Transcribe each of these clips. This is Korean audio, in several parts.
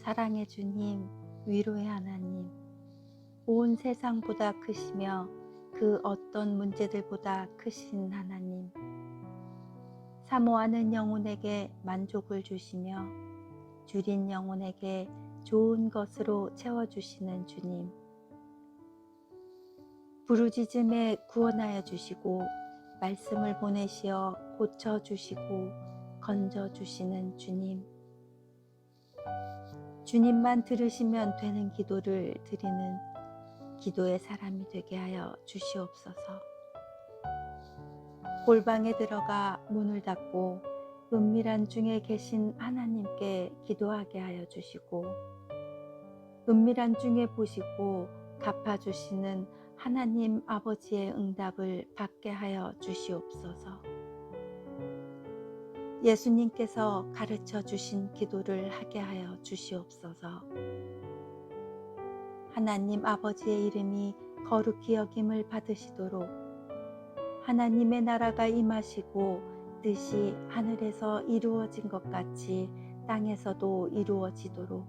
사랑의 주님, 위로의 하나님, 온 세상보다 크시며 그 어떤 문제들보다 크신 하나님, 사모하는 영혼에게 만족을 주시며 줄인 영혼에게 좋은 것으로 채워주시는 주님, 부르짖음에 구원하여 주시고 말씀을 보내시어 고쳐주시고 건져주시는 주님, 주님만 들으시면 되는 기도를 드리는 기도의 사람이 되게 하여 주시옵소서. 골방에 들어가 문을 닫고 은밀한 중에 계신 하나님께 기도하게 하여 주시고 은밀한 중에 보시고 갚아주시는 하나님 아버지의 응답을 받게 하여 주시옵소서. 예수님께서 가르쳐 주신 기도를 하게 하여 주시옵소서. 하나님 아버지의 이름이 거룩히 여김을 받으시도록 하나님의 나라가 임하시고 뜻이 하늘에서 이루어진 것 같이 땅에서도 이루어지도록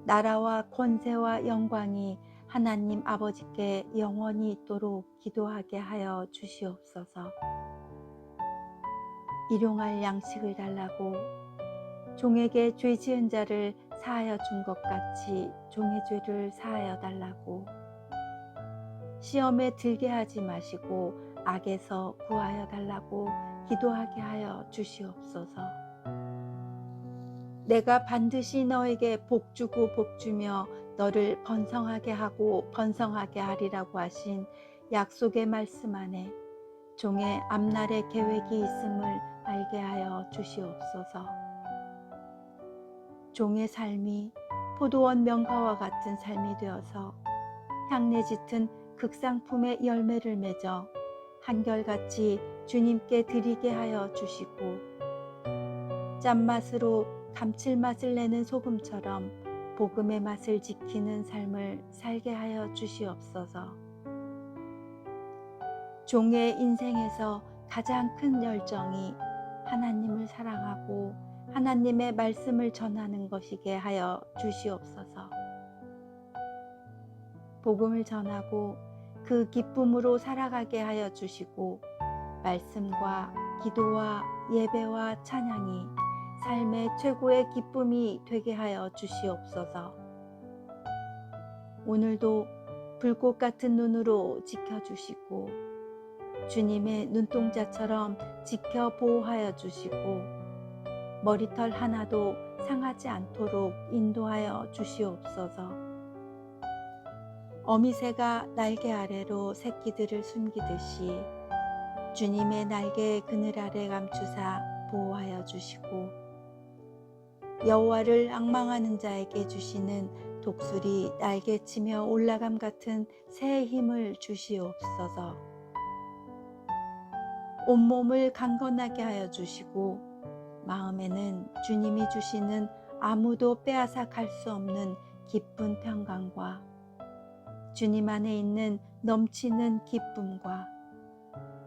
나라와 권세와 영광이 하나님 아버지께 영원히 있도록 기도하게 하여 주시옵소서. 일용할 양식을 달라고 종에게 죄 지은 자를 사하여 준 것 같이 종의 죄를 사하여 달라고 시험에 들게 하지 마시고 악에서 구하여 달라고 기도하게 하여 주시옵소서. 내가 반드시 너에게 복주고 복주며 너를 번성하게 하고 번성하게 하리라고 하신 약속의 말씀 안에 종의 앞날의 계획이 있음을 알게 하여 주시옵소서. 종의 삶이 포도원 명가와 같은 삶이 되어서 향내 짙은 극상품의 열매를 맺어 한결같이 주님께 드리게 하여 주시고 짠맛으로 감칠맛을 내는 소금처럼 복음의 맛을 지키는 삶을 살게 하여 주시옵소서. 종의 인생에서 가장 큰 열정이 하나님을 사랑하고 하나님의 말씀을 전하는 것이게 하여 주시옵소서. 복음을 전하고 그 기쁨으로 살아가게 하여 주시고 말씀과 기도와 예배와 찬양이 삶의 최고의 기쁨이 되게 하여 주시옵소서. 오늘도 불꽃 같은 눈으로 지켜주시고 주님의 눈동자처럼 지켜 보호하여 주시고 머리털 하나도 상하지 않도록 인도하여 주시옵소서. 어미새가 날개 아래로 새끼들을 숨기듯이 주님의 날개의 그늘 아래 감추사 보호하여 주시고 여호와를 앙망하는 자에게 주시는 독수리 날개치며 올라감 같은 새의 힘을 주시옵소서. 온몸을 강건하게 하여 주시고 마음에는 주님이 주시는 아무도 빼앗아 갈 수 없는 기쁜 평강과 주님 안에 있는 넘치는 기쁨과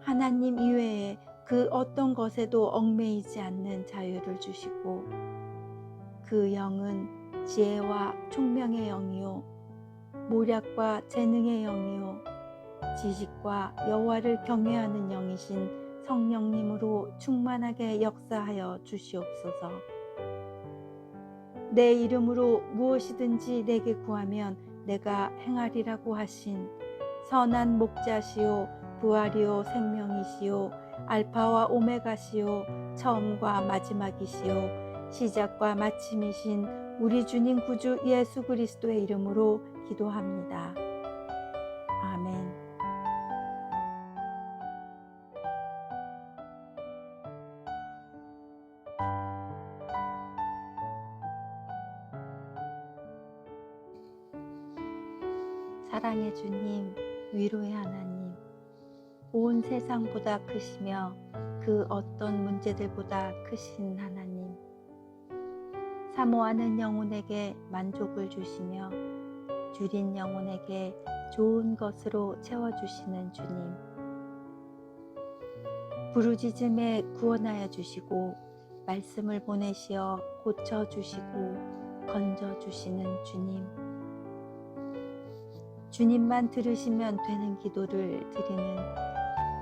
하나님 이외에 그 어떤 것에도 얽매이지 않는 자유를 주시고 그 영은 지혜와 총명의 영이요 모략과 재능의 영이요 지식과 여호와를 경외하는 영이신 성령님으로 충만하게 역사하여 주시옵소서. 내 이름으로 무엇이든지 내게 구하면 내가 행하리라고 하신 선한 목자시요 부활이요 생명이시요 알파와 오메가시요 처음과 마지막이시요 시작과 마침이신 우리 주님 구주 예수 그리스도의 이름으로 기도합니다. 아멘. 사랑의 주님, 위로의 하나님, 온 세상보다 크시며 그 어떤 문제들보다 크신 하나님, 사모하는 영혼에게 만족을 주시며 줄인 영혼에게 좋은 것으로 채워주시는 주님, 부르짖음에 구원하여 주시고 말씀을 보내시어 고쳐주시고 건져주시는 주님. 주님만 들으시면 되는 기도를 드리는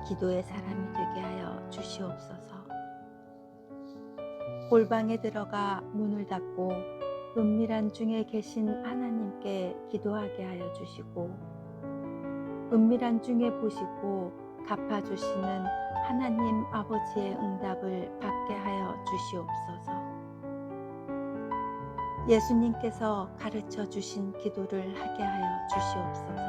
기도의 사람이 되게 하여 주시옵소서. 골방에 들어가 문을 닫고 은밀한 중에 계신 하나님께 기도하게 하여 주시고, 은밀한 중에 보시고 갚아주시는 하나님 아버지의 응답을 받게 하여 주시옵소서. 예수님께서 가르쳐 주신 기도를 하게 하여 주시옵소서.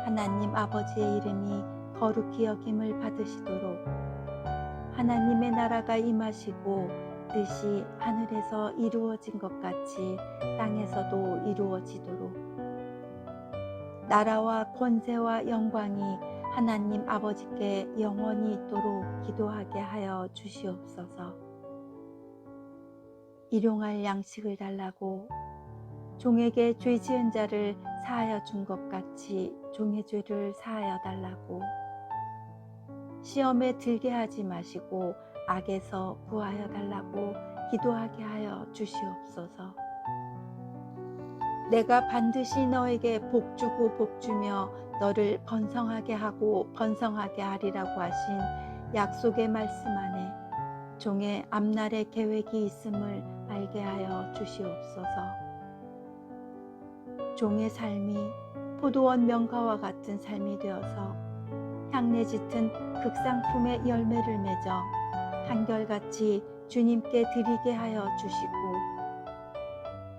하나님 아버지의 이름이 거룩히 여김을 받으시도록, 하나님의 나라가 임하시고 뜻이 하늘에서 이루어진 것 같이 땅에서도 이루어지도록, 나라와 권세와 영광이 하나님 아버지께 영원히 있도록 기도하게 하여 주시옵소서. 일용할 양식을 달라고 종에게 죄 지은 자를 사하여 준 것 같이 종의 죄를 사하여 달라고, 시험에 들게 하지 마시고 악에서 구하여 달라고 기도하게 하여 주시옵소서. 내가 반드시 너에게 복주고 복주며 너를 번성하게 하고 번성하게 하리라고 하신 약속의 말씀 안에 종의 앞날의 계획이 있음을 알게 하여 주시옵소서. 종의 삶이 포도원 명가와 같은 삶이 되어서 향내 짙은 극상품의 열매를 맺어 한결같이 주님께 드리게 하여 주시고,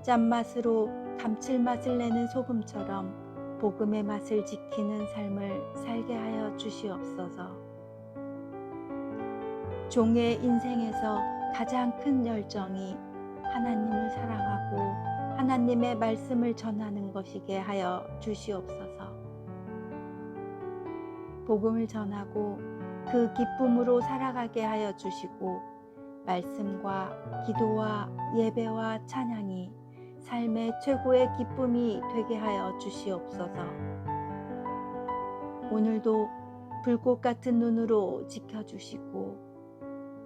짠맛으로 감칠맛을 내는 소금처럼 복음의 맛을 지키는 삶을 살게 하여 주시옵소서. 종의 인생에서 가장 큰 열정이 하나님을 사랑하고 하나님의 말씀을 전하는 것이게 하여 주시옵소서. 복음을 전하고 그 기쁨으로 살아가게 하여 주시고, 말씀과 기도와 예배와 찬양이 삶의 최고의 기쁨이 되게 하여 주시옵소서. 오늘도 불꽃 같은 눈으로 지켜주시고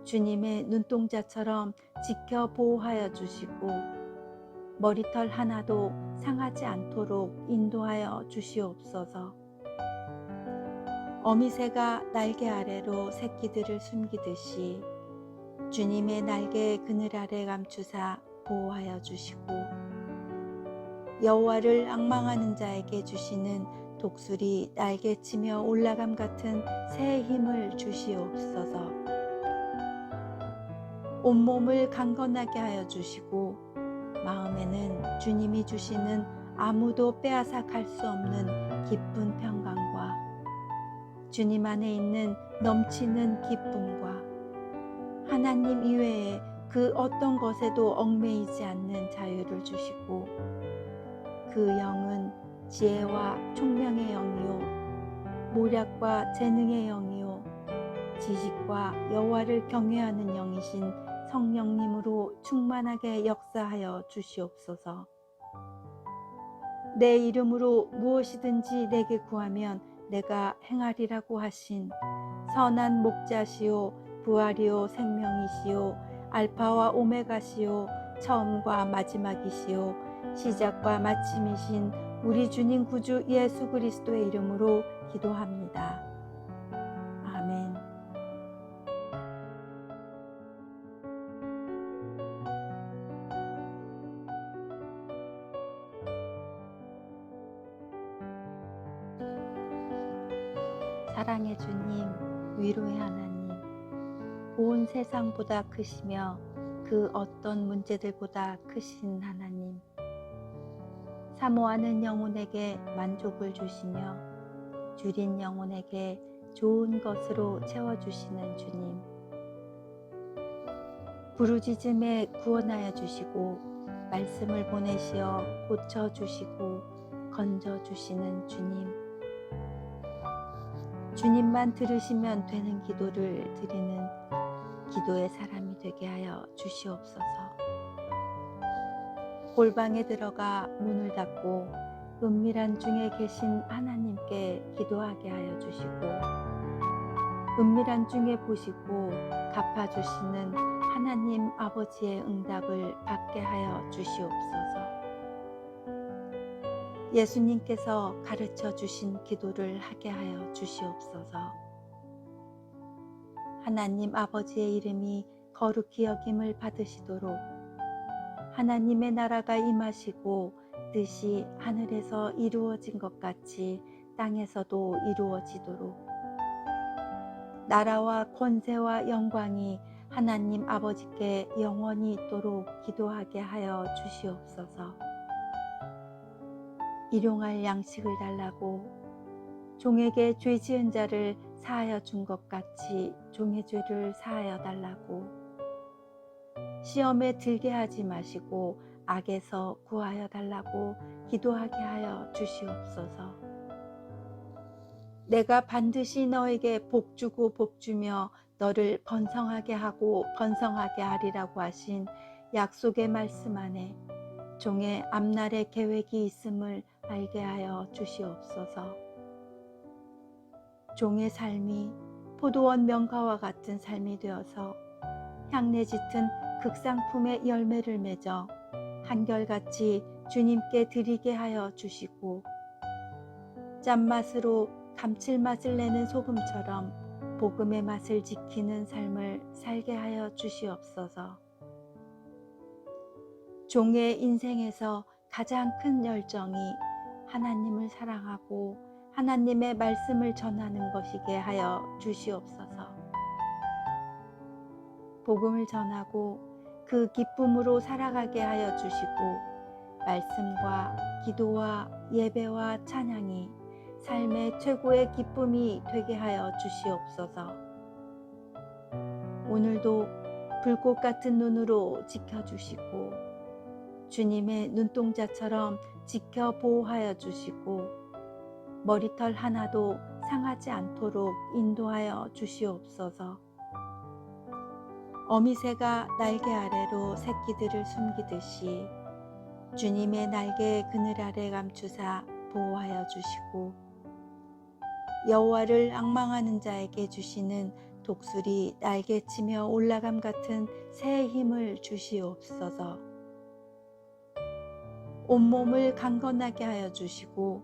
주님의 눈동자처럼 지켜 보호하여 주시고, 머리털 하나도 상하지 않도록 인도하여 주시옵소서. 어미새가 날개 아래로 새끼들을 숨기듯이 주님의 날개의 그늘 아래 감추사 보호하여 주시고, 여호와를 앙망하는 자에게 주시는 독수리 날개치며 올라감 같은 새의 힘을 주시옵소서. 온몸을 강건하게 하여 주시고, 마음에는 주님이 주시는 아무도 빼앗아 갈 수 없는 기쁜 평강과 주님 안에 있는 넘치는 기쁨과 하나님 이외에 그 어떤 것에도 얽매이지 않는 자유를 주시고, 그 영은 지혜와 총명의 영이요 모략과 재능의 영이요 지식과 여호와를 경외하는 영이신 성령님으로 충만하게 역사하여 주시옵소서. 내 이름으로 무엇이든지 내게 구하면 내가 행하리라고 하신 선한 목자시요 부활이요 생명이시요 알파와 오메가시요 처음과 마지막이시요 시작과 마침이신 우리 주님 구주 예수 그리스도의 이름으로 기도합니다. 아멘. 사랑의 주님, 위로의 하나님, 온 세상보다 크시며 그 어떤 문제들보다 크신 하나님, 사모하는 영혼에게 만족을 주시며 줄인 영혼에게 좋은 것으로 채워주시는 주님, 부르짖음에 구원하여 주시고 말씀을 보내시어 고쳐주시고 건져주시는 주님, 주님만 들으시면 되는 기도를 드리는 기도의 사람이 되게 하여 주시옵소서. 골방에 들어가 문을 닫고 은밀한 중에 계신 하나님께 기도하게 하여 주시고, 은밀한 중에 보시고 갚아주시는 하나님 아버지의 응답을 받게 하여 주시옵소서. 예수님께서 가르쳐 주신 기도를 하게 하여 주시옵소서. 하나님 아버지의 이름이 거룩히 여김을 받으시도록 하나님의 나라가 임하시고 뜻이 하늘에서 이루어진 것 같이 땅에서도 이루어지도록 나라와 권세와 영광이 하나님 아버지께 영원히 있도록 기도하게 하여 주시옵소서. 일용할 양식을 달라고 종에게 죄 지은 자를 사하여 준 것 같이 종의 죄를 사하여 달라고 시험에 들게 하지 마시고 악에서 구하여 달라고 기도하게 하여 주시옵소서. 내가 반드시 너에게 복주고 복주며 너를 번성하게 하고 번성하게 하리라고 하신 약속의 말씀 안에 종의 앞날의 계획이 있음을 알게 하여 주시옵소서. 종의 삶이 포도원 명가와 같은 삶이 되어서 향내 짙은 극상품의 열매를 맺어 한결같이 주님께 드리게 하여 주시고 짠맛으로 감칠맛을 내는 소금처럼 복음의 맛을 지키는 삶을 살게 하여 주시옵소서. 종의 인생에서 가장 큰 열정이 하나님을 사랑하고 하나님의 말씀을 전하는 것이게 하여 주시옵소서. 복음을 전하고 그 기쁨으로 살아가게 하여 주시고 말씀과 기도와 예배와 찬양이 삶의 최고의 기쁨이 되게 하여 주시옵소서. 오늘도 불꽃 같은 눈으로 지켜주시고 주님의 눈동자처럼 지켜 보호하여 주시고 머리털 하나도 상하지 않도록 인도하여 주시옵소서. 어미새가 날개 아래로 새끼들을 숨기듯이 주님의 날개의 그늘 아래 감추사 보호하여 주시고 여호와를 앙망하는 자에게 주시는 독수리 날개치며 올라감 같은 새의 힘을 주시옵소서. 온몸을 강건하게 하여 주시고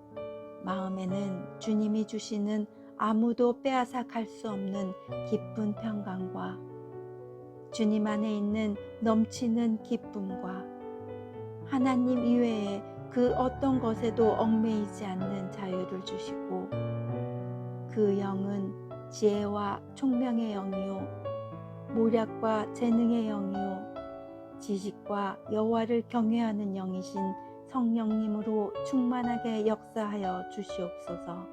마음에는 주님이 주시는 아무도 빼앗아 갈 수 없는 깊은 평강과 주님 안에 있는 넘치는 기쁨과 하나님 이외에 그 어떤 것에도 얽매이지 않는 자유를 주시고 그 영은 지혜와 총명의 영이요 모략과 재능의 영이요 지식과 여호와를 경외하는 영이신 성령님으로 충만하게 역사하여 주시옵소서.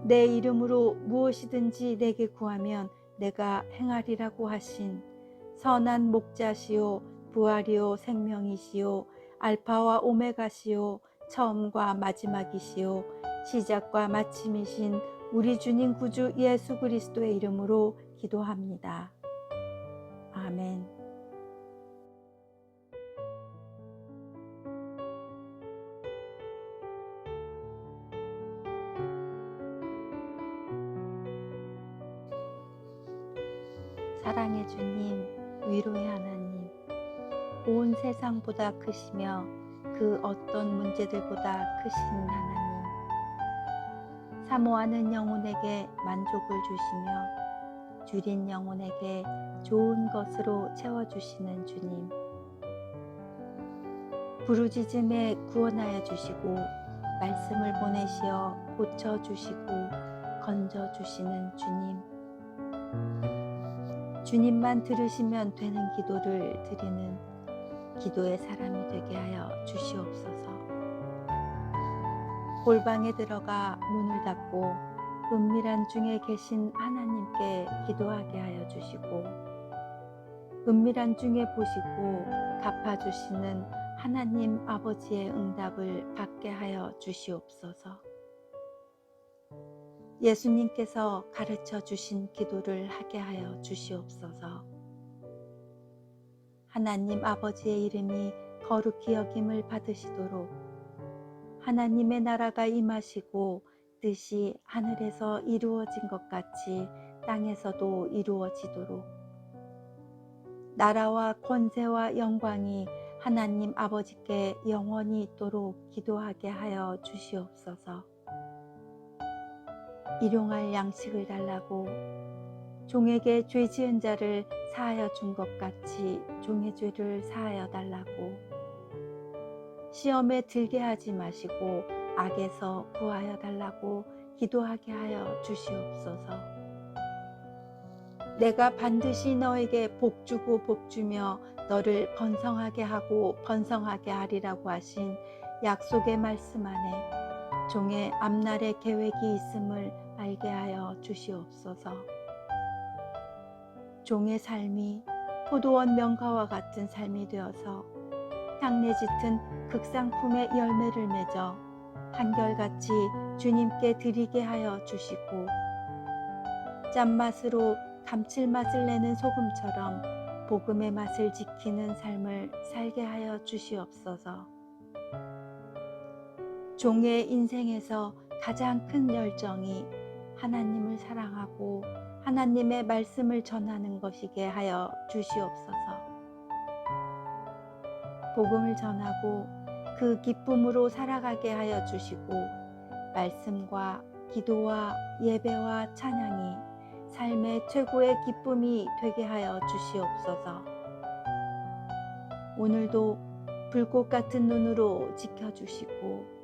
내 이름으로 무엇이든지 내게 구하면 내가 행하리라고 하신 선한 목자시요 부활이요 생명이시요 알파와 오메가시요 처음과 마지막이시요 시작과 마침이신 우리 주님 구주 예수 그리스도의 이름으로 기도합니다. 아멘. 사랑의 주님, 위로의 하나님, 온 세상보다 크시며 그 어떤 문제들보다 크신 하나님, 사모하는 영혼에게 만족을 주시며 줄인 영혼에게 좋은 것으로 채워주시는 주님, 부르짖음에 구원하여 주시고 말씀을 보내시어 고쳐주시고 건져주시는 주님, 주님만 들으시면 되는 기도를 드리는 기도의 사람이 되게 하여 주시옵소서. 골방에 들어가 문을 닫고 은밀한 중에 계신 하나님께 기도하게 하여 주시고 은밀한 중에 보시고 갚아주시는 하나님 아버지의 응답을 받게 하여 주시옵소서. 예수님께서 가르쳐 주신 기도를 하게 하여 주시옵소서. 하나님 아버지의 이름이 거룩히 여김을 받으시도록 하나님의 나라가 임하시고 뜻이 하늘에서 이루어진 것 같이 땅에서도 이루어지도록 나라와 권세와 영광이 하나님 아버지께 영원히 있도록 기도하게 하여 주시옵소서. 일용할 양식을 달라고 종에게 죄 지은 자를 사하여 준 것 같이 종의 죄를 사하여 달라고 시험에 들게 하지 마시고 악에서 구하여 달라고 기도하게 하여 주시옵소서. 내가 반드시 너에게 복주고 복주며 너를 번성하게 하고 번성하게 하리라고 하신 약속의 말씀 안에 종의 앞날의 계획이 있음을 알게 하여 주시옵소서. 종의 삶이 포도원 명가와 같은 삶이 되어서 향내 짙은 극상품의 열매를 맺어 한결같이 주님께 드리게 하여 주시고 짠맛으로 감칠맛을 내는 소금처럼 복음의 맛을 지키는 삶을 살게 하여 주시옵소서. 종의 인생에서 가장 큰 열정이 하나님을 사랑하고 하나님의 말씀을 전하는 것이게 하여 주시옵소서. 복음을 전하고 그 기쁨으로 살아가게 하여 주시고 말씀과 기도와 예배와 찬양이 삶의 최고의 기쁨이 되게 하여 주시옵소서. 오늘도 불꽃 같은 눈으로 지켜주시고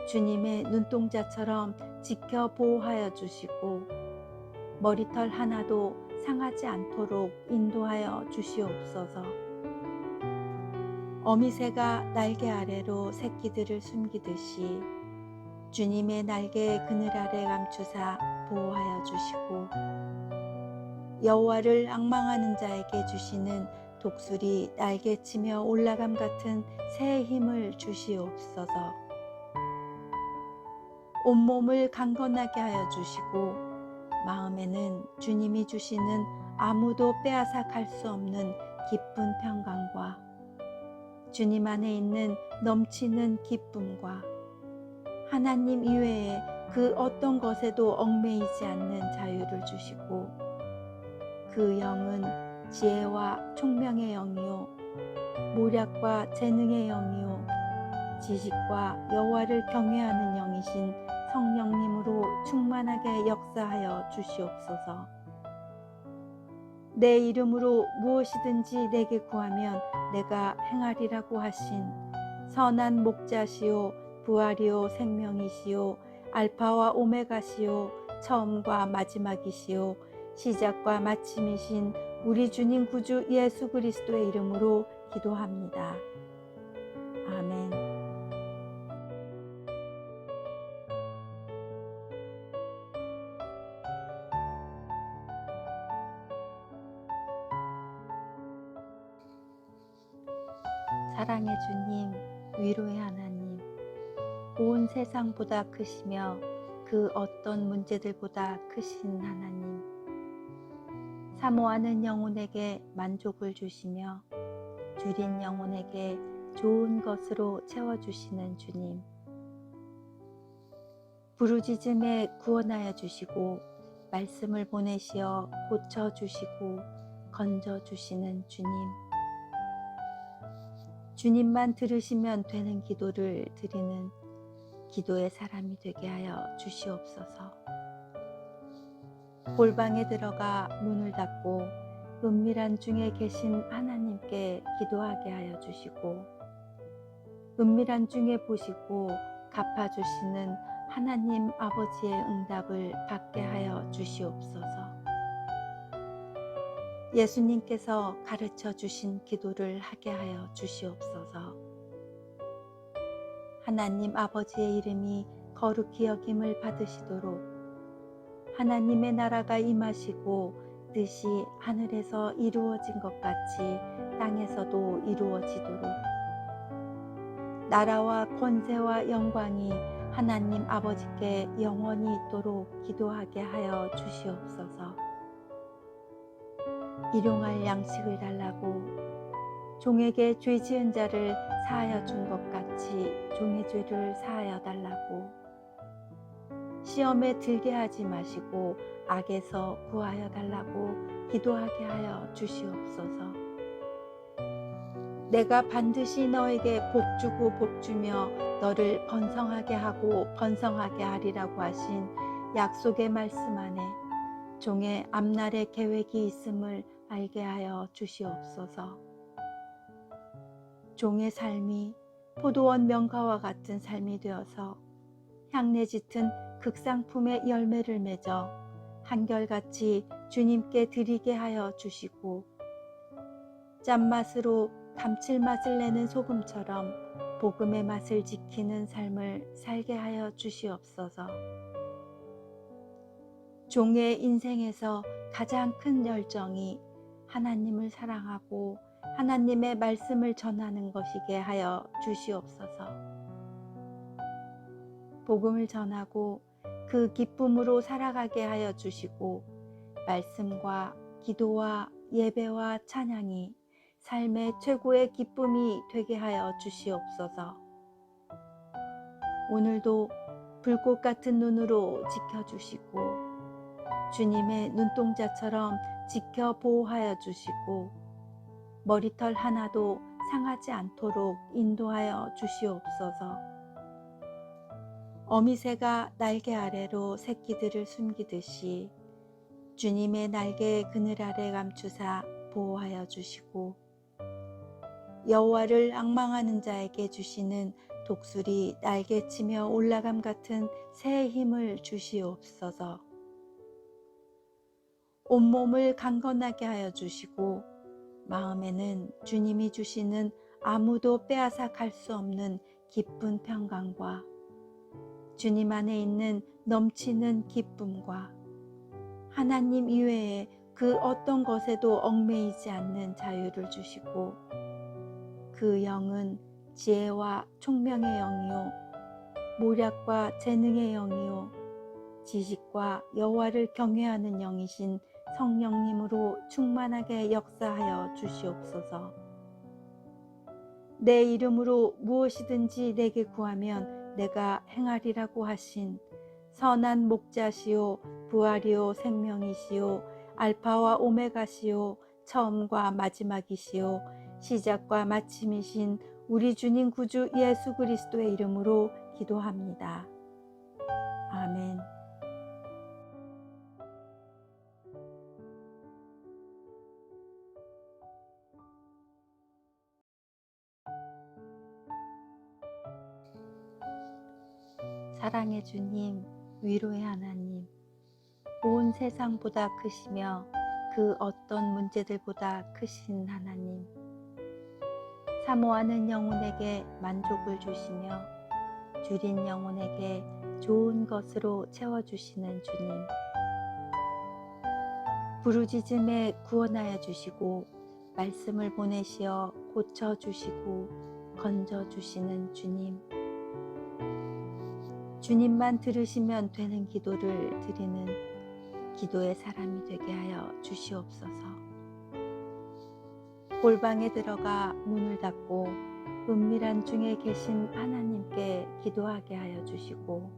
주님의 눈동자처럼 지켜 보호하여 주시고 머리털 하나도 상하지 않도록 인도하여 주시옵소서. 어미새가 날개 아래로 새끼들을 숨기듯이 주님의 날개의 그늘 아래 감추사 보호하여 주시고 여호와를 앙망하는 자에게 주시는 독수리 날개치며 올라감 같은 새의 힘을 주시옵소서. 온몸을 강건하게 하여 주시고 마음에는 주님이 주시는 아무도 빼앗아 갈 수 없는 기쁜 평강과 주님 안에 있는 넘치는 기쁨과 하나님 이외에 그 어떤 것에도 얽매이지 않는 자유를 주시고 그 영은 지혜와 총명의 영이요 모략과 재능의 영이요 지식과 여호와를 경외하는 영이신 성령님으로 충만하게 역사하여 주시옵소서. 내 이름으로 무엇이든지 내게 구하면 내가 행하리라고 하신 선한 목자시요 부활이요 생명이시요 알파와 오메가시요 처음과 마지막이시요 시작과 마침이신 우리 주님 구주 예수 그리스도의 이름으로 기도합니다. 아멘. 사랑의 주님, 위로의 하나님, 온 세상보다 크시며 그 어떤 문제들보다 크신 하나님, 사모하는 영혼에게 만족을 주시며 줄인 영혼에게 좋은 것으로 채워주시는 주님, 부르짖음에 구원하여 주시고 말씀을 보내시어 고쳐주시고 건져주시는 주님, 주님만 들으시면 되는 기도를 드리는 기도의 사람이 되게 하여 주시옵소서. 골방에 들어가 문을 닫고 은밀한 중에 계신 하나님께 기도하게 하여 주시고 은밀한 중에 보시고 갚아주시는 하나님 아버지의 응답을 받게 하여 주시옵소서. 예수님께서 가르쳐 주신 기도를 하게 하여 주시옵소서. 하나님 아버지의 이름이 거룩히 여김을 받으시도록 하나님의 나라가 임하시고 뜻이 하늘에서 이루어진 것 같이 땅에서도 이루어지도록 나라와 권세와 영광이 하나님 아버지께 영원히 있도록 기도하게 하여 주시옵소서. 일용할 양식을 달라고 종에게 죄 지은 자를 사하여 준 것 같이 종의 죄를 사하여 달라고 시험에 들게 하지 마시고 악에서 구하여 달라고 기도하게 하여 주시옵소서. 내가 반드시 너에게 복주고 복주며 너를 번성하게 하고 번성하게 하리라고 하신 약속의 말씀 안에 종의 앞날의 계획이 있음을 알게 하여 주시옵소서. 종의 삶이 포도원 명가와 같은 삶이 되어서 향내 짙은 극상품의 열매를 맺어 한결같이 주님께 드리게 하여 주시고, 짠맛으로 감칠맛을 내는 소금처럼 복음의 맛을 지키는 삶을 살게 하여 주시옵소서. 종의 인생에서 가장 큰 열정이 하나님을 사랑하고 하나님의 말씀을 전하는 것이게 하여 주시옵소서. 복음을 전하고 그 기쁨으로 살아가게 하여 주시고, 말씀과 기도와 예배와 찬양이 삶의 최고의 기쁨이 되게 하여 주시옵소서. 오늘도 불꽃 같은 눈으로 지켜주시고 주님의 눈동자처럼 지켜 보호하여 주시고 머리털 하나도 상하지 않도록 인도하여 주시옵소서. 어미새가 날개 아래로 새끼들을 숨기듯이 주님의 날개의 그늘 아래 감추사 보호하여 주시고, 여호와를 앙망하는 자에게 주시는 독수리 날개치며 올라감 같은 새의 힘을 주시옵소서. 온몸을 강건하게 하여 주시고 마음에는 주님이 주시는 아무도 빼앗아 갈 수 없는 기쁜 평강과 주님 안에 있는 넘치는 기쁨과 하나님 이외에 그 어떤 것에도 얽매이지 않는 자유를 주시고, 그 영은 지혜와 총명의 영이요 모략과 재능의 영이요 지식과 여호와를 경외하는 영이신 성령님으로 충만하게 역사하여 주시옵소서. 내 이름으로 무엇이든지 내게 구하면 내가 행하리라고 하신 선한 목자시요 부활이요 생명이시요 알파와 오메가시요 처음과 마지막이시요 시작과 마침이신 우리 주님 구주 예수 그리스도의 이름으로 기도합니다. 아멘. 사랑의 주님, 위로의 하나님, 온 세상보다 크시며 그 어떤 문제들보다 크신 하나님, 사모하는 영혼에게 만족을 주시며 줄인 영혼에게 좋은 것으로 채워주시는 주님, 부르짖음에 구원하여 주시고 말씀을 보내시어 고쳐주시고 건져주시는 주님, 주님만 들으시면 되는 기도를 드리는 기도의 사람이 되게 하여 주시옵소서. 골방에 들어가 문을 닫고 은밀한 중에 계신 하나님께 기도하게 하여 주시고,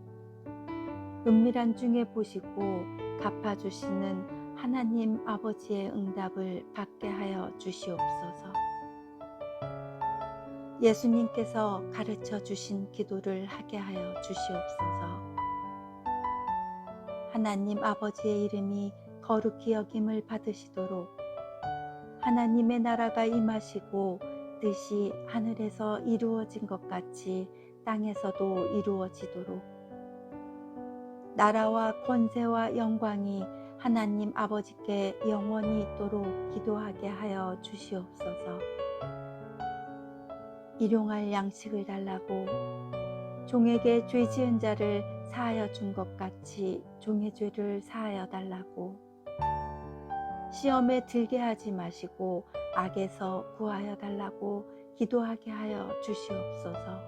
은밀한 중에 보시고 갚아주시는 하나님 아버지의 응답을 받게 하여 주시옵소서. 예수님께서 가르쳐 주신 기도를 하게 하여 주시옵소서. 하나님 아버지의 이름이 거룩히 여김을 받으시도록 하나님의 나라가 임하시고 뜻이 하늘에서 이루어진 것 같이 땅에서도 이루어지도록 나라와 권세와 영광이 하나님 아버지께 영원히 있도록 기도하게 하여 주시옵소서. 일용할 양식을 달라고 종에게 죄 지은 자를 사하여 준 것 같이 종의 죄를 사하여 달라고, 시험에 들게 하지 마시고 악에서 구하여 달라고 기도하게 하여 주시옵소서.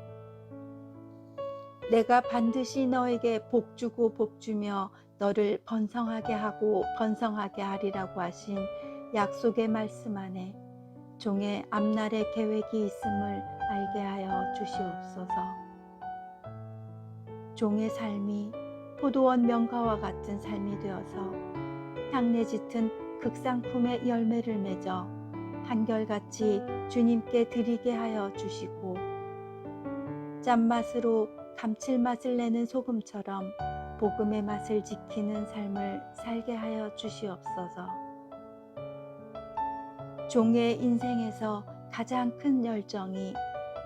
내가 반드시 너에게 복주고 복주며 너를 번성하게 하고 번성하게 하리라고 하신 약속의 말씀 안에 종의 앞날의 계획이 있음을 알게 하여 주시옵소서. 종의 삶이 포도원 명가와 같은 삶이 되어서 향내 짙은 극상품의 열매를 맺어 한결같이 주님께 드리게 하여 주시고 짠맛으로 감칠맛을 내는 소금처럼 복음의 맛을 지키는 삶을 살게 하여 주시옵소서. 종의 인생에서 가장 큰 열정이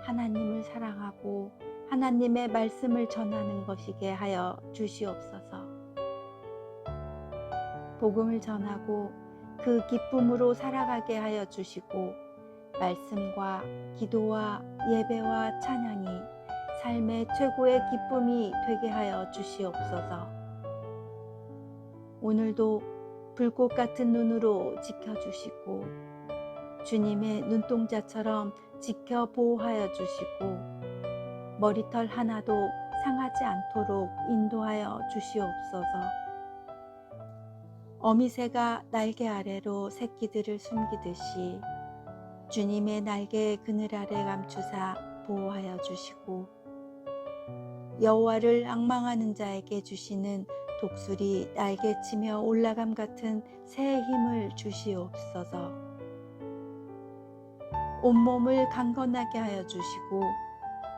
하나님을 사랑하고 하나님의 말씀을 전하는 것이게 하여 주시옵소서. 복음을 전하고 그 기쁨으로 살아가게 하여 주시고 말씀과 기도와 예배와 찬양이 삶의 최고의 기쁨이 되게 하여 주시옵소서. 오늘도 불꽃 같은 눈으로 지켜주시고 주님의 눈동자처럼 지켜 보호하여 주시고 머리털 하나도 상하지 않도록 인도하여 주시옵소서. 어미새가 날개 아래로 새끼들을 숨기듯이 주님의 날개의 그늘 아래 감추사 보호하여 주시고 여호와를 앙망하는 자에게 주시는 독수리 날개치며 올라감 같은 새의 힘을 주시옵소서. 온몸을 강건하게 하여 주시고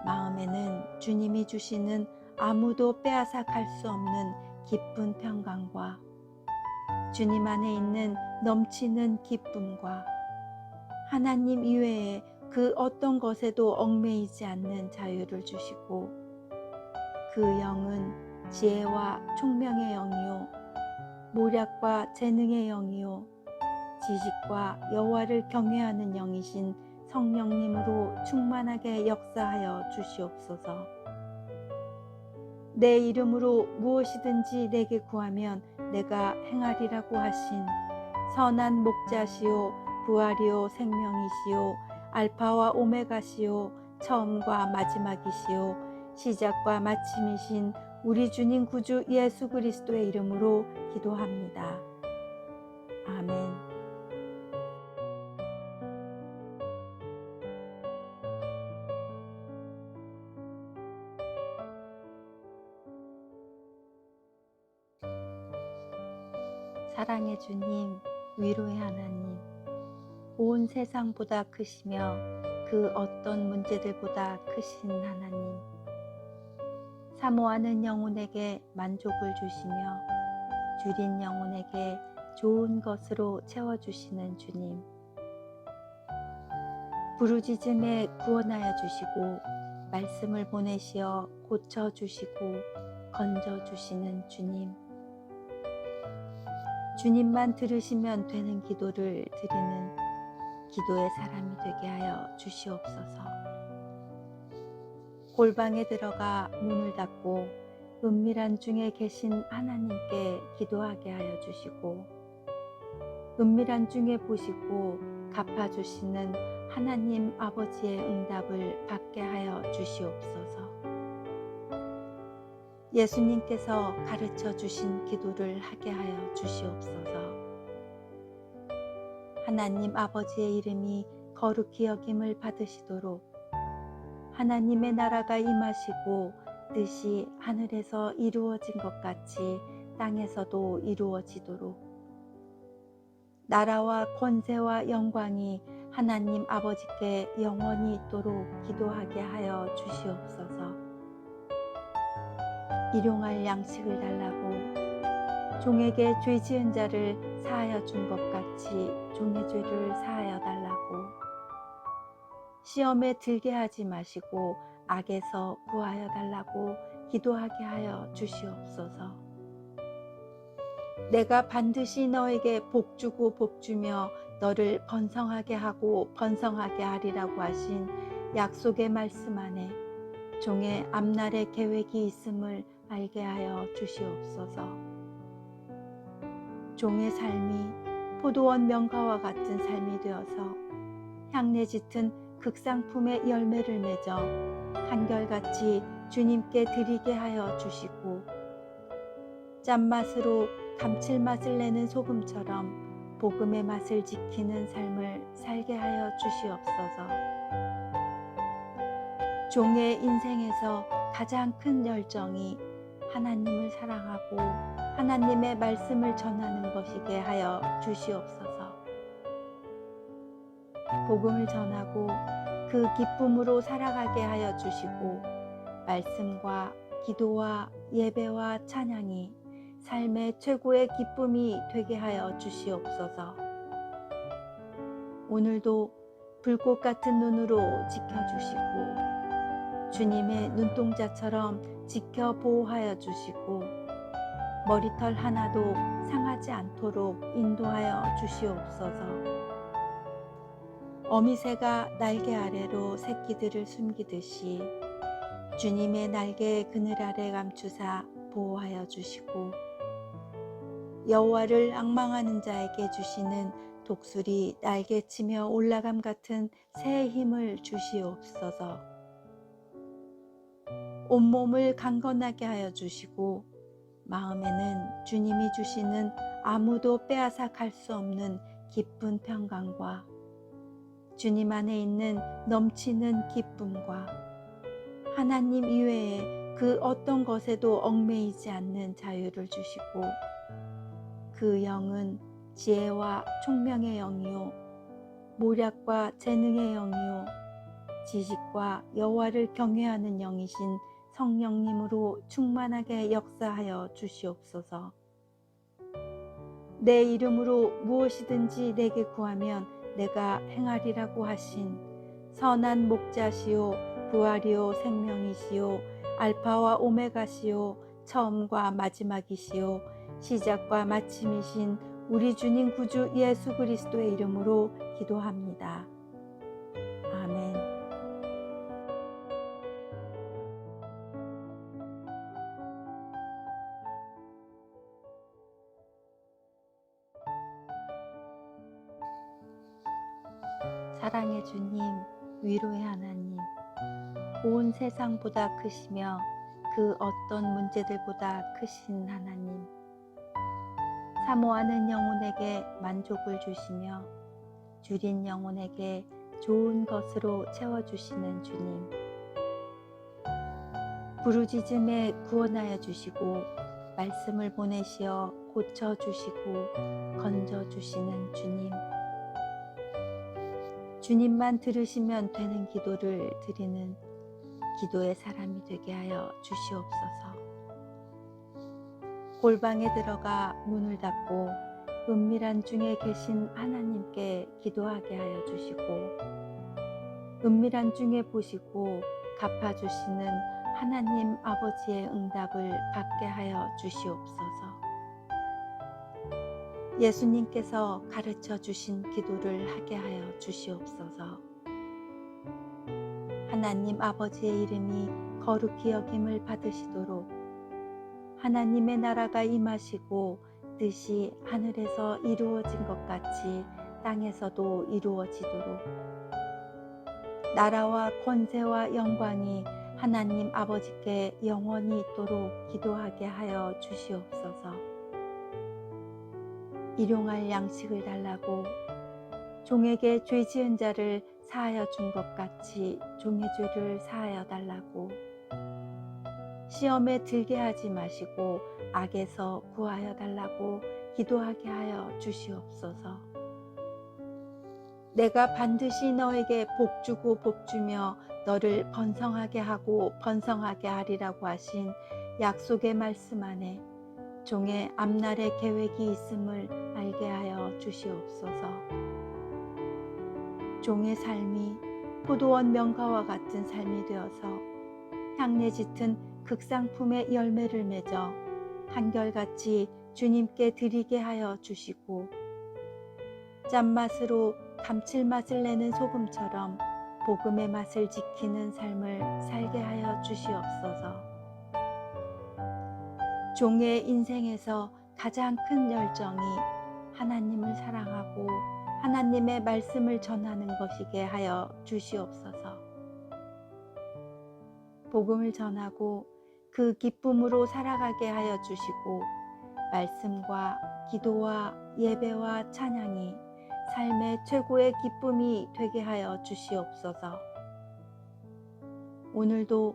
마음에는 주님이 주시는 아무도 빼앗아 갈 수 없는 깊은 평강과 주님 안에 있는 넘치는 기쁨과 하나님 이외에 그 어떤 것에도 얽매이지 않는 자유를 주시고 그 영은 지혜와 총명의 영이요 모략과 재능의 영이요 지식과 여호와를 경외하는 영이신 성령님으로 충만하게 역사하여 주시옵소서. 내 이름으로 무엇이든지 내게 구하면 내가 행하리라고 하신 선한 목자시요 부활이요 생명이시요 알파와 오메가시요 처음과 마지막이시요 시작과 마침이신 우리 주님 구주 예수 그리스도의 이름으로 기도합니다. 아멘. 사랑의 주님, 위로의 하나님, 온 세상보다 크시며 그 어떤 문제들보다 크신 하나님, 사모하는 영혼에게 만족을 주시며 줄인 영혼에게 좋은 것으로 채워주시는 주님, 부르짖음에 구원하여 주시고 말씀을 보내시어 고쳐주시고 건져주시는 주님, 주님만 들으시면 되는 기도를 드리는 기도의 사람이 되게 하여 주시옵소서. 골방에 들어가 문을 닫고 은밀한 중에 계신 하나님께 기도하게 하여 주시고 은밀한 중에 보시고 갚아주시는 하나님 아버지의 응답을 받게 하여 주시옵소서. 예수님께서 가르쳐 주신 기도를 하게 하여 주시옵소서. 하나님 아버지의 이름이 거룩히 여김을 받으시도록 하나님의 나라가 임하시고 뜻이 하늘에서 이루어진 것 같이 땅에서도 이루어지도록 나라와 권세와 영광이 하나님 아버지께 영원히 있도록 기도하게 하여 주시옵소서. 일용할 양식을 달라고 종에게 죄 지은 자를 사하여 준 것 같이 종의 죄를 사하여 달라고 시험에 들게 하지 마시고 악에서 구하여 달라고 기도하게 하여 주시옵소서. 내가 반드시 너에게 복주고 복주며 너를 번성하게 하고 번성하게 하리라고 하신 약속의 말씀 안에 종의 앞날의 계획이 있음을 알게 하여 주시옵소서. 종의 삶이 포도원 명가와 같은 삶이 되어서 향내 짙은 극상품의 열매를 맺어 한결같이 주님께 드리게 하여 주시고 짠맛으로 감칠맛을 내는 소금처럼 복음의 맛을 지키는 삶을 살게 하여 주시옵소서. 종의 인생에서 가장 큰 열정이 하나님을 사랑하고 하나님의 말씀을 전하는 것이게 하여 주시옵소서. 복음을 전하고 그 기쁨으로 살아가게 하여 주시고 말씀과 기도와 예배와 찬양이 삶의 최고의 기쁨이 되게 하여 주시옵소서. 오늘도 불꽃 같은 눈으로 지켜주시고 주님의 눈동자처럼 지켜 보호하여 주시고 머리털 하나도 상하지 않도록 인도하여 주시옵소서. 어미새가 날개 아래로 새끼들을 숨기듯이 주님의 날개의 그늘 아래 감추사 보호하여 주시고 여호와를 앙망하는 자에게 주시는 독수리 날개치며 올라감 같은 새의 힘을 주시옵소서. 온몸을 강건하게 하여 주시고 마음에는 주님이 주시는 아무도 빼앗아 갈 수 없는 기쁜 평강과 주님 안에 있는 넘치는 기쁨과 하나님 이외에 그 어떤 것에도 얽매이지 않는 자유를 주시고 그 영은 지혜와 총명의 영이요 모략과 재능의 영이요 지식과 여호와를 경외하는 영이신 성령님으로 충만하게 역사하여 주시옵소서. 내 이름으로 무엇이든지 내게 구하면 내가 행하리라고 하신 선한 목자시요 부활이요 생명이시요 알파와 오메가시요 처음과 마지막이시요 시작과 마침이신 우리 주님 구주 예수 그리스도의 이름으로 기도합니다. 아멘. 사랑의 주님, 위로의 하나님, 온 세상보다 크시며 그 어떤 문제들보다 크신 하나님, 사모하는 영혼에게 만족을 주시며 줄인 영혼에게 좋은 것으로 채워주시는 주님, 부르짖음에 구원하여 주시고 말씀을 보내시어 고쳐주시고 건져주시는 주님, 주님만 들으시면 되는 기도를 드리는 기도의 사람이 되게 하여 주시옵소서. 골방에 들어가 문을 닫고 은밀한 중에 계신 하나님께 기도하게 하여 주시고 은밀한 중에 보시고 갚아주시는 하나님 아버지의 응답을 받게 하여 주시옵소서. 예수님께서 가르쳐 주신 기도를 하게 하여 주시옵소서. 하나님 아버지의 이름이 거룩히 여김을 받으시도록 하나님의 나라가 임하시고 뜻이 하늘에서 이루어진 것 같이 땅에서도 이루어지도록 나라와 권세와 영광이 하나님 아버지께 영원히 있도록 기도하게 하여 주시옵소서. 일용할 양식을 달라고 종에게 죄 지은 자를 사하여 준 것 같이 종의 죄를 사하여 달라고 시험에 들게 하지 마시고 악에서 구하여 달라고 기도하게 하여 주시옵소서. 내가 반드시 너에게 복주고 복주며 너를 번성하게 하고 번성하게 하리라고 하신 약속의 말씀 안에 종의 앞날의 계획이 있음을 알게 하여 주시옵소서. 종의 삶이 포도원 명가와 같은 삶이 되어서 향내 짙은 극상품의 열매를 맺어 한결같이 주님께 드리게 하여 주시고 짠맛으로 감칠맛을 내는 소금처럼 복음의 맛을 지키는 삶을 살게 하여 주시옵소서. 종의 인생에서 가장 큰 열정이 하나님을 사랑하고 하나님의 말씀을 전하는 것이게 하여 주시옵소서. 복음을 전하고 그 기쁨으로 살아가게 하여 주시고 말씀과 기도와 예배와 찬양이 삶의 최고의 기쁨이 되게 하여 주시옵소서. 오늘도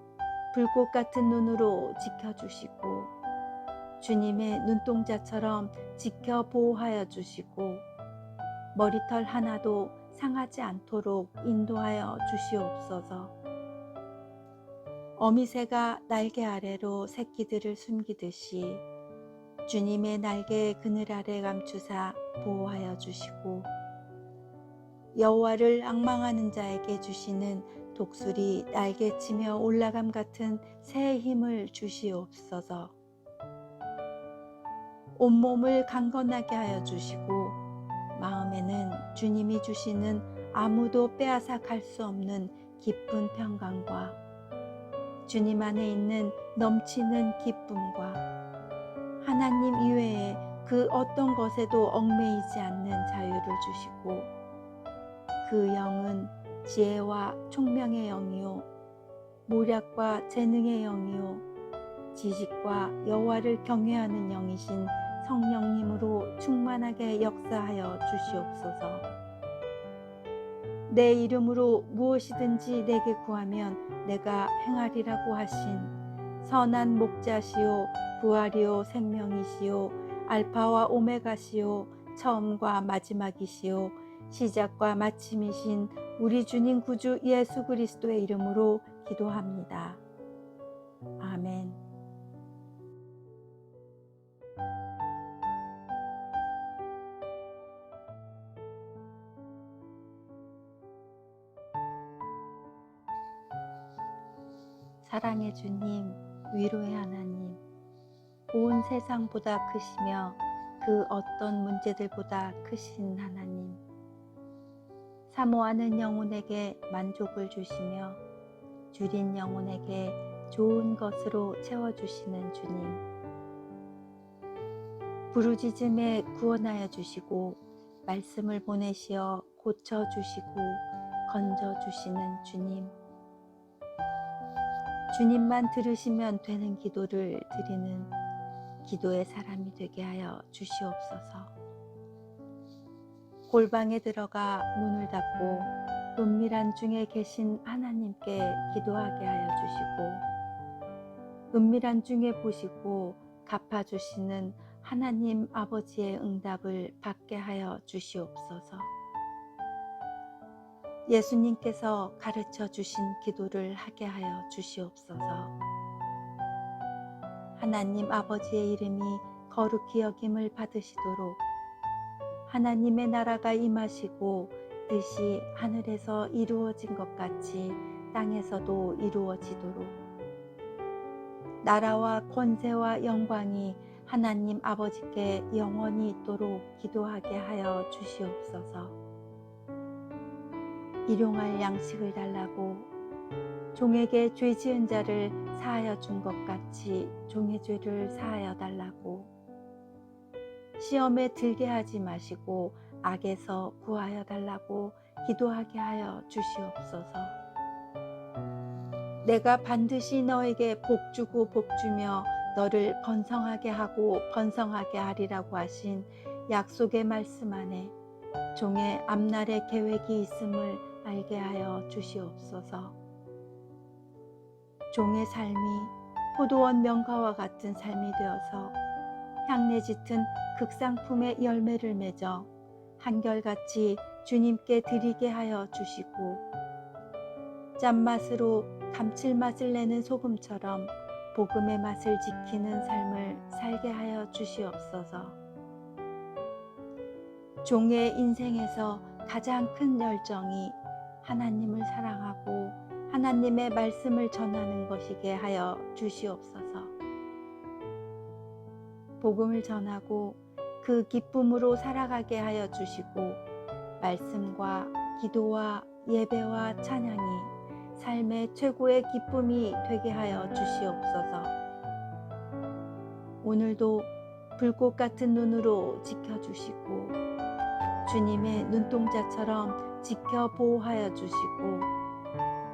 불꽃 같은 눈으로 지켜주시고 주님의 눈동자처럼 지켜 보호하여 주시고 머리털 하나도 상하지 않도록 인도하여 주시옵소서. 어미새가 날개 아래로 새끼들을 숨기듯이 주님의 날개 그늘 아래 감추사 보호하여 주시고, 여호와를 앙망하는 자에게 주시는 독수리 날개치며 올라감 같은 새의 힘을 주시옵소서. 온몸을 강건하게 하여 주시고, 마음에는 주님이 주시는 아무도 빼앗아 갈 수 없는 깊은 평강과 주님 안에 있는 넘치는 기쁨과 하나님 이외에 그 어떤 것에도 얽매이지 않는 자유를 주시고, 그 영은 지혜와 총명의 영이요 모략과 재능의 영이요 지식과 여호와를 경외하는 영이신 성령님으로 충만하게 역사하여 주시옵소서. 내 이름으로 무엇이든지 내게 구하면 내가 행하리라고 하신 선한 목자시요 부활이요 생명이시요 알파와 오메가시요 처음과 마지막이시요 시작과 마침이신 우리 주님 구주 예수 그리스도의 이름으로 기도합니다. 아멘. 사랑의 주님, 위로의 하나님, 온 세상보다 크시며 그 어떤 문제들보다 크신 하나님, 사모하는 영혼에게 만족을 주시며 줄인 영혼에게 좋은 것으로 채워주시는 주님, 부르짖음에 구원하여 주시고 말씀을 보내시어 고쳐주시고 건져주시는 주님, 주님만 들으시면 되는 기도를 드리는 기도의 사람이 되게 하여 주시옵소서. 골방에 들어가 문을 닫고 은밀한 중에 계신 하나님께 기도하게 하여 주시고, 은밀한 중에 보시고 갚아주시는 하나님 아버지의 응답을 받게 하여 주시옵소서. 예수님께서 가르쳐 주신 기도를 하게 하여 주시옵소서. 하나님 아버지의 이름이 거룩히 여김을 받으시도록 하나님의 나라가 임하시고 뜻이 하늘에서 이루어진 것 같이 땅에서도 이루어지도록 나라와 권세와 영광이 하나님 아버지께 영원히 있도록 기도하게 하여 주시옵소서. 일용할 양식을 달라고 종에게 죄 지은 자를 사하여 준 것 같이 종의 죄를 사하여 달라고, 시험에 들게 하지 마시고 악에서 구하여 달라고 기도하게 하여 주시옵소서. 내가 반드시 너에게 복주고 복주며 너를 번성하게 하고 번성하게 하리라고 하신 약속의 말씀 안에 종의 앞날의 계획이 있음을 알게 하여 주시옵소서. 종의 삶이 포도원 명가와 같은 삶이 되어서 향내 짙은 극상품의 열매를 맺어 한결같이 주님께 드리게 하여 주시고, 짠맛으로 감칠맛을 내는 소금처럼 복음의 맛을 지키는 삶을 살게 하여 주시옵소서. 종의 인생에서 가장 큰 열정이 하나님을 사랑하고 하나님의 말씀을 전하는 것이게 하여 주시옵소서. 복음을 전하고 그 기쁨으로 살아가게 하여 주시고, 말씀과 기도와 예배와 찬양이 삶의 최고의 기쁨이 되게 하여 주시옵소서. 오늘도 불꽃 같은 눈으로 지켜주시고 주님의 눈동자처럼 지켜 보호하여 주시고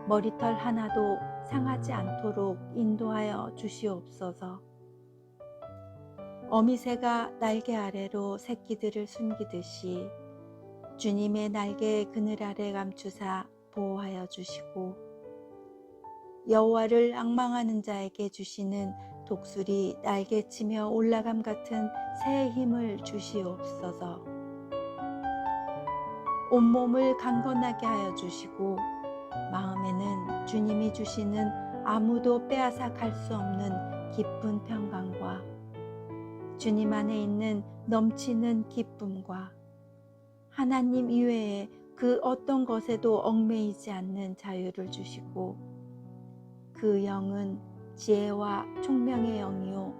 머리털 하나도 상하지 않도록 인도하여 주시옵소서. 어미새가 날개 아래로 새끼들을 숨기듯이 주님의 날개 그늘 아래 감추사 보호하여 주시고, 여호와를 앙망하는 자에게 주시는 독수리 날개치며 올라감 같은 새의 힘을 주시옵소서. 온몸을 강건하게 하여 주시고 마음에는 주님이 주시는 아무도 빼앗아 갈 수 없는 기쁜 평강과 주님 안에 있는 넘치는 기쁨과 하나님 이외에 그 어떤 것에도 얽매이지 않는 자유를 주시고 그 영은 지혜와 총명의 영이요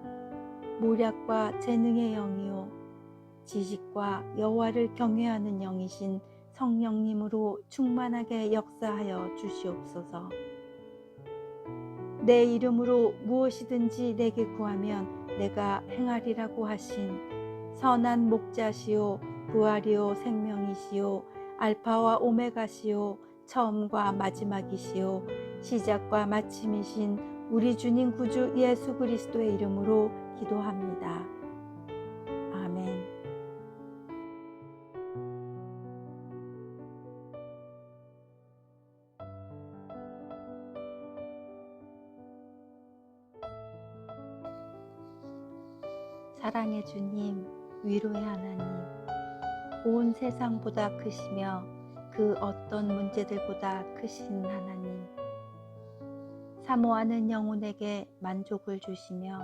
모략과 재능의 영이요 지식과 여호와를 경외하는 영이신 성령님으로 충만하게 역사하여 주시옵소서. 내 이름으로 무엇이든지 내게 구하면 내가 행하리라고 하신 선한 목자시요 부활이요 생명이시요 알파와 오메가시요 처음과 마지막이시요 시작과 마침이신 우리 주님 구주 예수 그리스도의 이름으로 기도합니다. 아멘. 사랑의 주님, 위로의 하나님, 온 세상보다 크시며 그 어떤 문제들보다 크신 하나님, 사모하는 영혼에게 만족을 주시며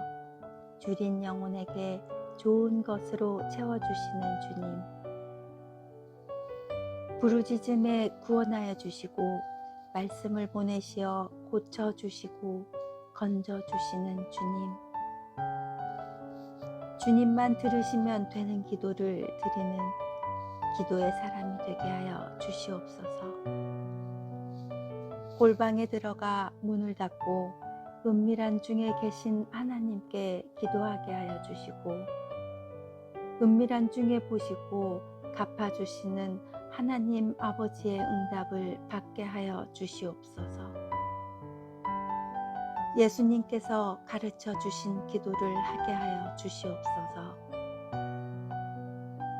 줄인 영혼에게 좋은 것으로 채워주시는 주님, 부르짖음에 구원하여 주시고 말씀을 보내시어 고쳐주시고 건져주시는 주님, 주님만 들으시면 되는 기도를 드리는 기도의 사람이 되게 하여 주시옵소서. 골방에 들어가 문을 닫고 은밀한 중에 계신 하나님께 기도하게 하여 주시고 은밀한 중에 보시고 갚아주시는 하나님 아버지의 응답을 받게 하여 주시옵소서. 예수님께서 가르쳐 주신 기도를 하게 하여 주시옵소서.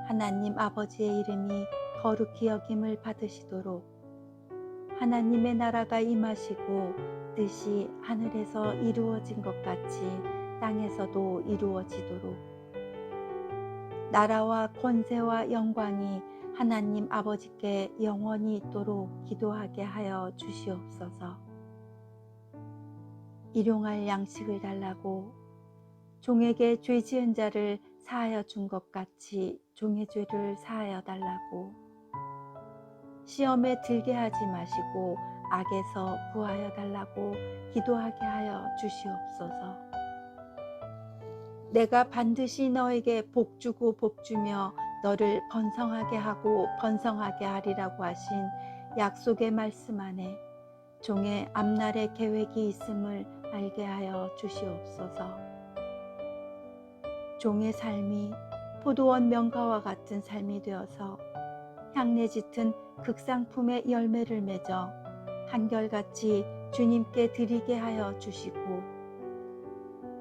하나님 아버지의 이름이 거룩히 여김을 받으시도록 하나님의 나라가 임하시고 뜻이 하늘에서 이루어진 것 같이 땅에서도 이루어지도록 나라와 권세와 영광이 하나님 아버지께 영원히 있도록 기도하게 하여 주시옵소서. 일용할 양식을 달라고 종에게 죄 지은 자를 사하여 준 것 같이 종의 죄를 사하여 달라고 시험에 들게 하지 마시고 악에서 구하여 달라고 기도하게 하여 주시옵소서. 내가 반드시 너에게 복주고 복주며 너를 번성하게 하고 번성하게 하리라고 하신 약속의 말씀 안에 종의 앞날의 계획이 있음을 알게 하여 주시옵소서. 종의 삶이 포도원 명가와 같은 삶이 되어서 향내 짙은 극상품의 열매를 맺어 한결같이 주님께 드리게 하여 주시고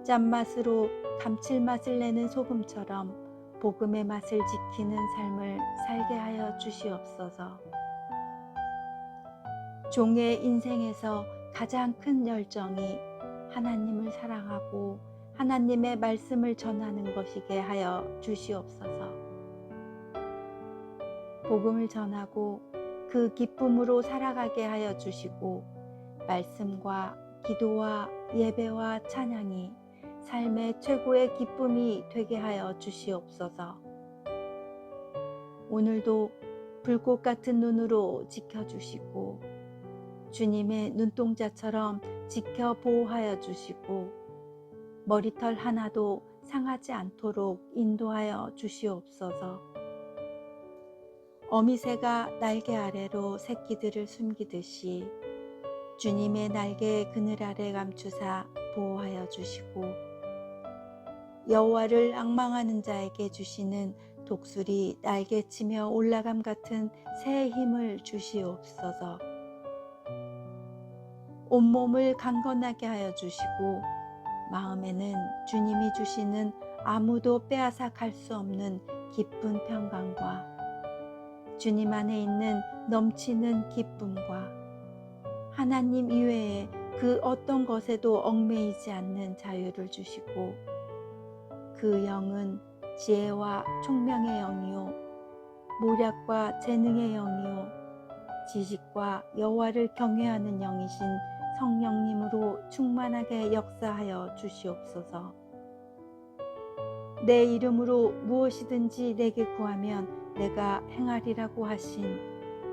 짠맛으로 감칠맛을 내는 소금처럼 복음의 맛을 지키는 삶을 살게 하여 주시옵소서. 종의 인생에서 가장 큰 열정이 하나님을 사랑하고 하나님의 말씀을 전하는 것이게 하여 주시옵소서. 복음을 전하고 그 기쁨으로 살아가게 하여 주시고 말씀과 기도와 예배와 찬양이 삶의 최고의 기쁨이 되게 하여 주시옵소서. 오늘도 불꽃 같은 눈으로 지켜주시고 주님의 눈동자처럼 지켜 보호하여 주시고 머리털 하나도 상하지 않도록 인도하여 주시옵소서. 어미새가 날개 아래로 새끼들을 숨기듯이 주님의 날개의 그늘 아래 감추사 보호하여 주시고 여호와를 앙망하는 자에게 주시는 독수리 날개치며 올라감 같은 새의 힘을 주시옵소서. 온몸을 강건하게 하여 주시고 마음에는 주님이 주시는 아무도 빼앗아 갈 수 없는 기쁜 평강과 주님 안에 있는 넘치는 기쁨과 하나님 이외에 그 어떤 것에도 얽매이지 않는 자유를 주시고 그 영은 지혜와 총명의 영이요 모략과 재능의 영이요 지식과 여호와를 경외하는 영이신 성령님으로 충만하게 역사하여 주시옵소서. 내 이름으로 무엇이든지 내게 구하면 내가 행하리라고 하신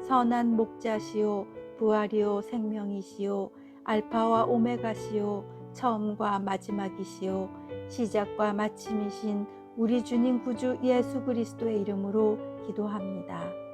선한 목자시요 부활이요 생명이시요 알파와 오메가시요 처음과 마지막이시요 시작과 마침이신 우리 주님 구주 예수 그리스도의 이름으로 기도합니다.